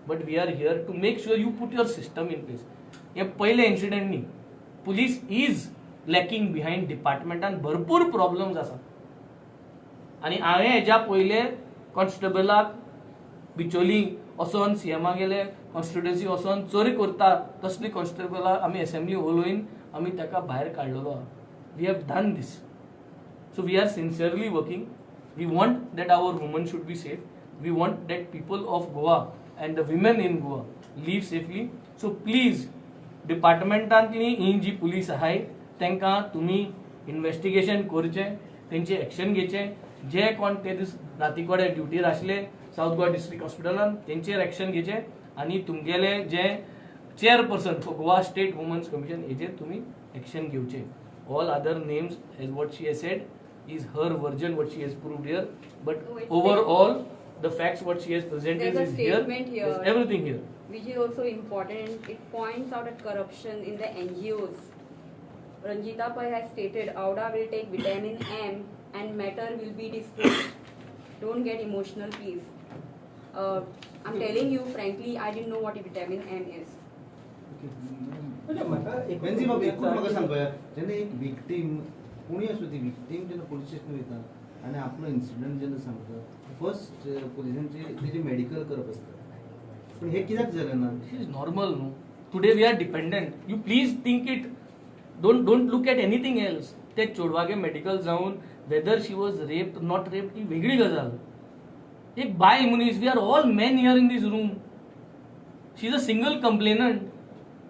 [SPEAKER 1] but we are here to make sure you put your system in place. हे पहिले इन्सिडेंट न्ही. पुलीस इज लॅकिंग बिहाइंड डिपार्टमेंटान भरपूर प्रॉब्लेम्स आसा. आनी हांवें हेज्या पयले कॉन्स्टेबलाक बिचोली वचोन CMा गेले, कॉन्स्टिट्युएन्सी वचोन चोरी करता तसली कॉन्स्टेबलाक आमी असेंब्ली उलोवन आमी ताका भायर काडलेलो. We have done this. So we are sincerely working. We want that our woman should be safe. We want that people of Goa and the women in Goa live safely. So please, डिपार्टमेंटांतली ही जी police आहाय तांकां तुमी investigation करचें, तेंचे action घेवचें. जे कोण ते दीस रातीकोडे ड्युटीर आसले साउथ गोवा डिस्ट्रिक्ट हॉस्पिटलान तेंचेर एक्शन घेवचें. आनी तुमगेले जे chairperson for Goa state women's commission हेजेर तुमी एक्शन घेवचें. All other names as what she has said is her version, what she has proved here, but overall the facts what she has presented is here. Is everything here,
[SPEAKER 2] which is also important. It points out at corruption in the NGOs. Ranjita Pai has stated Auda will take vitamin M and matter will be disposed. Don't get emotional, please. I'm telling you frankly, I didn't know what vitamin M is.
[SPEAKER 3] Okay.
[SPEAKER 6] म्हणजे म्हाका एक
[SPEAKER 3] म्हणजे बाबा एकूच म्हाका सांग पळय, जेन्ना एक विक्टीम कोणी असो ती विक्टीम जेन्ना पुलीस स्टेशन वयता आनी आपलो इन्सिडंट जेन्ना सांगता, फर्स्ट पुलिसांचे तेजे मेडिकल करप आसता. पूण हे कित्याक जालें ना?
[SPEAKER 1] This is normal, no? Today we are dependent. You please think it. Don't look at anything else. ते चोडवागे मेडिकल जाऊन whether she was raped or not raped ही वेगळी गजाल. एक बाय मनीस, we are all men here in this room. She is a single complainant.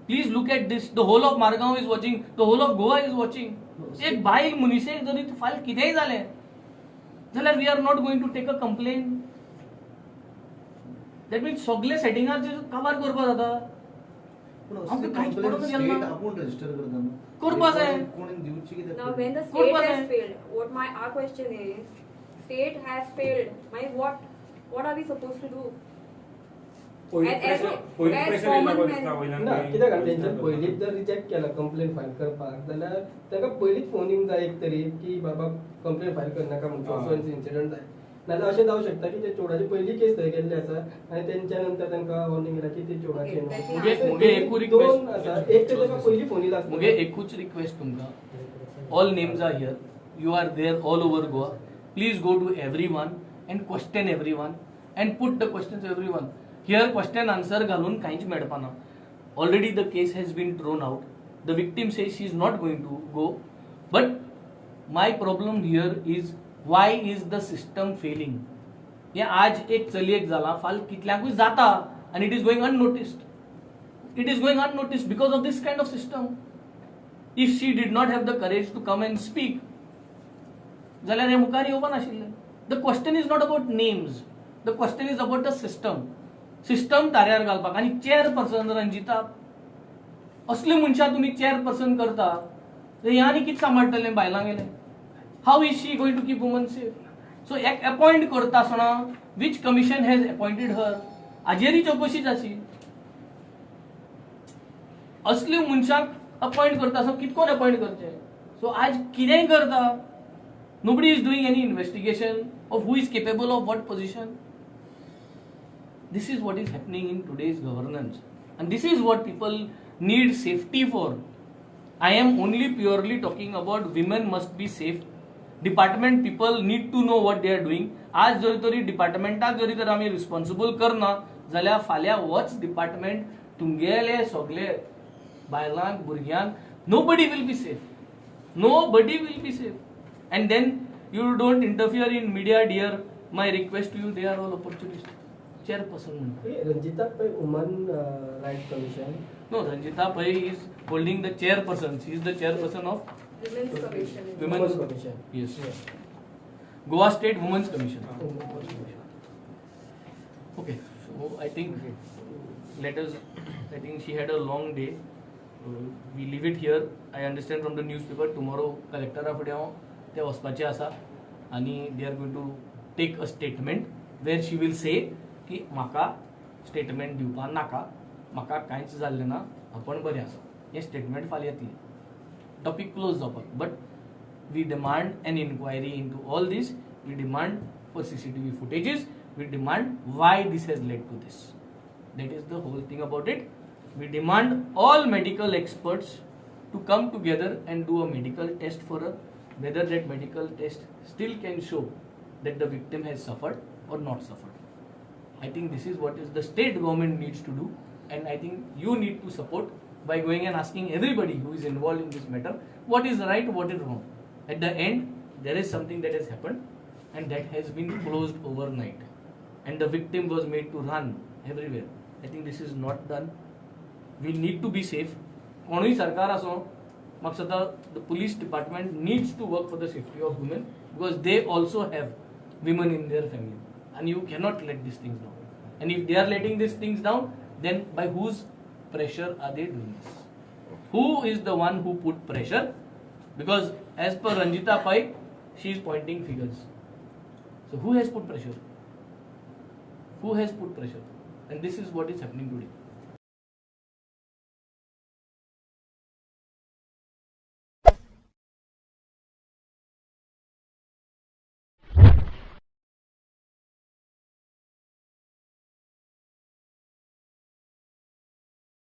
[SPEAKER 1] Please look at this. The whole of Margao is watching. The whole of Goa is watching. एक bye मनीसेक जरी file कितेंय जालें जाल्यार we are not going to take a complaint. That means सगळे सेटिंगार cover करपा जाता.
[SPEAKER 3] पूण
[SPEAKER 1] आमकां कांयच पडूंक गेल
[SPEAKER 3] स्टेट
[SPEAKER 1] ना.
[SPEAKER 3] आपूण रजिस्टर करता न्हू.
[SPEAKER 1] करपा जाय.
[SPEAKER 3] कोणी दिवची कित्याक?
[SPEAKER 2] Now, when the
[SPEAKER 1] Good
[SPEAKER 2] state
[SPEAKER 1] was
[SPEAKER 2] has
[SPEAKER 1] it?
[SPEAKER 2] failed, our question is, state has failed. What are we supposed to do?
[SPEAKER 5] पयलीं
[SPEAKER 2] As
[SPEAKER 5] प्रेशर
[SPEAKER 2] common
[SPEAKER 5] येयला
[SPEAKER 2] man.
[SPEAKER 5] दिसता वयल्यान
[SPEAKER 6] ना
[SPEAKER 5] पयलीं.
[SPEAKER 6] कित्याक तेंचे पयलींच जर रिजेक्ट केला कंप्लेन फायल करपाक जाल्यार ताका पयलींच फोन येवंक जाय एक तरी की बाबा कंप्लेन फायल करनाका म्हणून असो इन्सिडंट जाय. नाजाल्यार अशें जावं शकता की ते चोडाची पयली केस थंय गेल्ली आसा आनी तेंच्या नंतर तांकां वॉर्निंग येयला की ते चोडाचे
[SPEAKER 2] Okay,
[SPEAKER 1] मुगे एकू
[SPEAKER 6] दोन
[SPEAKER 1] रिक्वेस्ट
[SPEAKER 6] आसा. एक तर ताका पयली फोन येयला
[SPEAKER 1] मुगे एकूच रिक्वेस्ट तुमकां. All names are here. You are there all over Goa. Please go to everyone and question everyone and put the questions everyone. Here question answer घालून कांयच मेळपाना. Already the case has been thrown out. The victim says she is not going to go. But my problem here is why is the system failing. हे आज एक चलयेक जाला, फाल कितल्याकूय जाता and it is going unnoticed. It is going unnoticed because of this kind of system. If she did not have the courage to come and speak, जाल्यार हे मुखार येवपा नाशिल्लें. The question is not about names. The question is about the system. System ताऱ्यार घालपाक आनी chairperson Ranjita असली मनशां तुमी chairperson करता हे आनी कितें सांबाळटलें बायलां गेलें. How is she going to keep woman safe? So एक अपॉइंट करता आसतना which commission has appointed her? हाजेरी चौकशी जाची. असली मनशाक अपॉइंट करता आसतना कितकोन अपॉइंट करचें? सो आज कितेंय करता, nobody is doing any investigation of who is capable of what position. This is what is happening in today's governance, and this is what people need safety for. I am only purely talking about women must be safe. Department people need to know what they are doing. आज जरी तरी डिपार्टमेंटाक जरी तर आमी responsible करना जाल्यार फाल्यां वच department तुमगेले सगळे बायलांक भुरग्यांक nobody will be safe. Nobody will be safe. And then you don't interfere in media, dear. My request to you, they are all opportunists. Chairperson म्हणटा.
[SPEAKER 6] Ranjita Pai woman right commission.
[SPEAKER 1] No, Ranjita Pai is holding the chairperson. She is the chairperson of
[SPEAKER 2] Women's Commission.
[SPEAKER 1] Women's
[SPEAKER 6] Commission.
[SPEAKER 1] Yes. Goa State Women's Commission. Okay, so I think I think she had a long day. We leave it here. I understand from the newspaper tomorrow collector फुडें ते वचपाचे आसा आनी they are going to take a statement where she will say की म्हाका statement दिवपा नाका, म्हाका कांयच जाल्लें ना, आपण बरें आसा. हें स्टेटमेंट फाल्यां येतलें. टॉपिक क्लोज जावपाक. But we demand an inquiry into all this. We demand for CCTV footages. We demand why this has led to this. That is the whole thing about it. We demand all medical experts to come together and do a medical test for her, whether that medical test still can show that the victim has suffered or not suffered. I think this is what is the state government needs to do, and I think you need to support by going and asking everybody who is involved in this matter what is right, what is wrong. At the end, there is something that has happened, and that has been closed overnight, and the victim was made to run everywhere. I think this is not done. We need to be safe. कोणूय सरकार असो, म्हाका दिसता the police department needs to work for the safety of women because they also have women in their family, and you cannot let these things down. And if they are letting these things down, then by whose pressure are they doing this? Who is the one who put pressure? Because as per Ranjita Pai, she is pointing figures. So who has put pressure? Who has put pressure? And this is what is happening today.